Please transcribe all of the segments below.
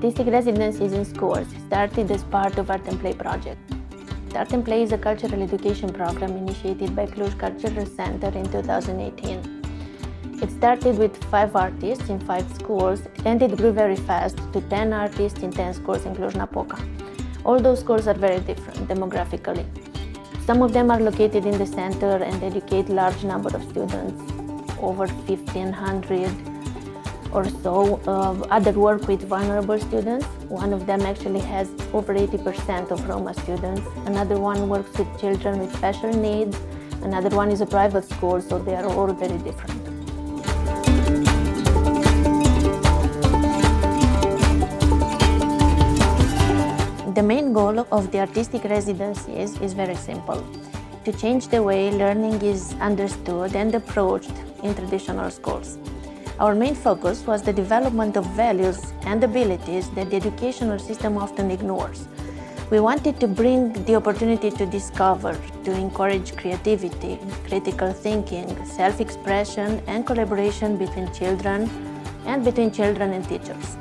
Artistic residencies in schools started as part of Art and Play project. The Art and Play is a cultural education program initiated by Cluj Cultural Center in 2018. It started with 5 artists in 5 schools, and it grew very fast to 10 artists in 10 schools in Cluj-Napoca. All those schools are very different demographically. Some of them are located in the center and educate large number of students, over 1,500 or so. Other work with vulnerable students. One of them actually has over 80% of Roma students. Another one works with children with special needs. Another one is a private school, so they are all very different. The main goal of the artistic residencies is very simple: to change the way learning is understood and approached in traditional schools. Our main focus was the development of values and abilities that the educational system often ignores. We wanted to bring the opportunity to discover, to encourage creativity, critical thinking, self-expression and collaboration between children and teachers.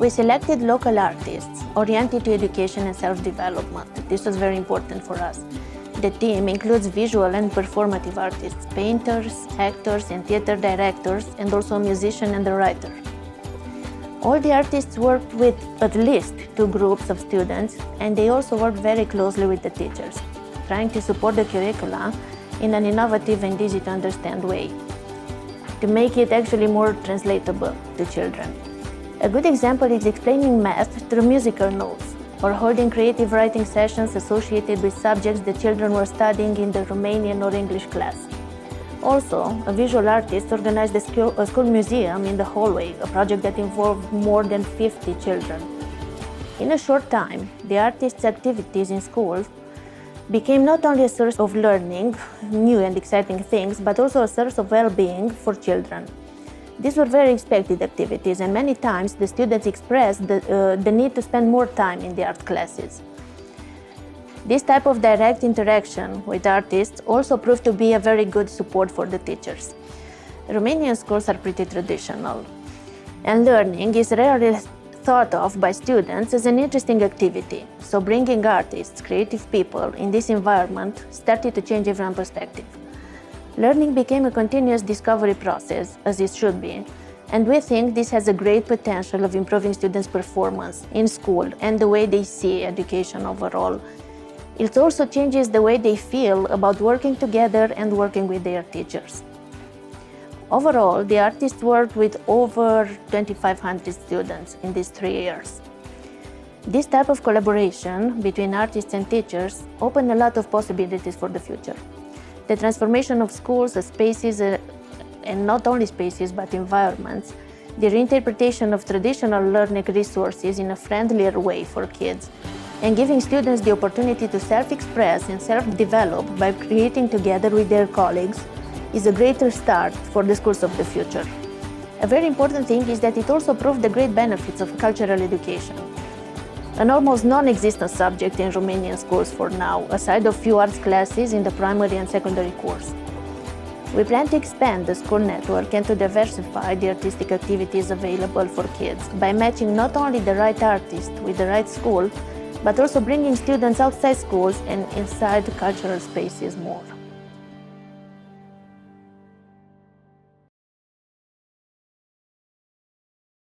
We selected local artists oriented to education and self-development. This was very important for us. The team includes visual and performative artists, painters, actors and theater directors, and also a musician and a writer. All the artists worked with at least 2 groups of students, and they also worked very closely with the teachers, trying to support the curricula in an innovative and easy to understand way, to make it actually more translatable to children. A good example is explaining math through musical notes, or holding creative writing sessions associated with subjects the children were studying in the Romanian or English class. Also, a visual artist organized a school museum in the hallway, a project that involved more than 50 children. In a short time, the artists' activities in schools became not only a source of learning, new and exciting things, but also a source of well-being for children. These were very expected activities, and many times the students expressed the need to spend more time in the art classes. This type of direct interaction with artists also proved to be a very good support for the teachers. Romanian schools are pretty traditional, and learning is rarely thought of by students as an interesting activity. So bringing artists, creative people in this environment started to change everyone's perspective. Learning became a continuous discovery process, as it should be, and we think this has a great potential of improving students' performance in school and the way they see education overall. It also changes the way they feel about working together and working with their teachers. Overall, the artists worked with over 2,500 students in these 3 years. This type of collaboration between artists and teachers opened a lot of possibilities for the future. The transformation of schools as spaces, and not only spaces but environments, the reinterpretation of traditional learning resources in a friendlier way for kids, and giving students the opportunity to self-express and self-develop by creating together with their colleagues is a greater start for the schools of the future. A very important thing is that it also proved the great benefits of cultural education, an almost non-existent subject in Romanian schools for now, aside of few arts classes in the primary and secondary course. We plan to expand the school network and to diversify the artistic activities available for kids by matching not only the right artist with the right school, but also bringing students outside schools and inside cultural spaces more.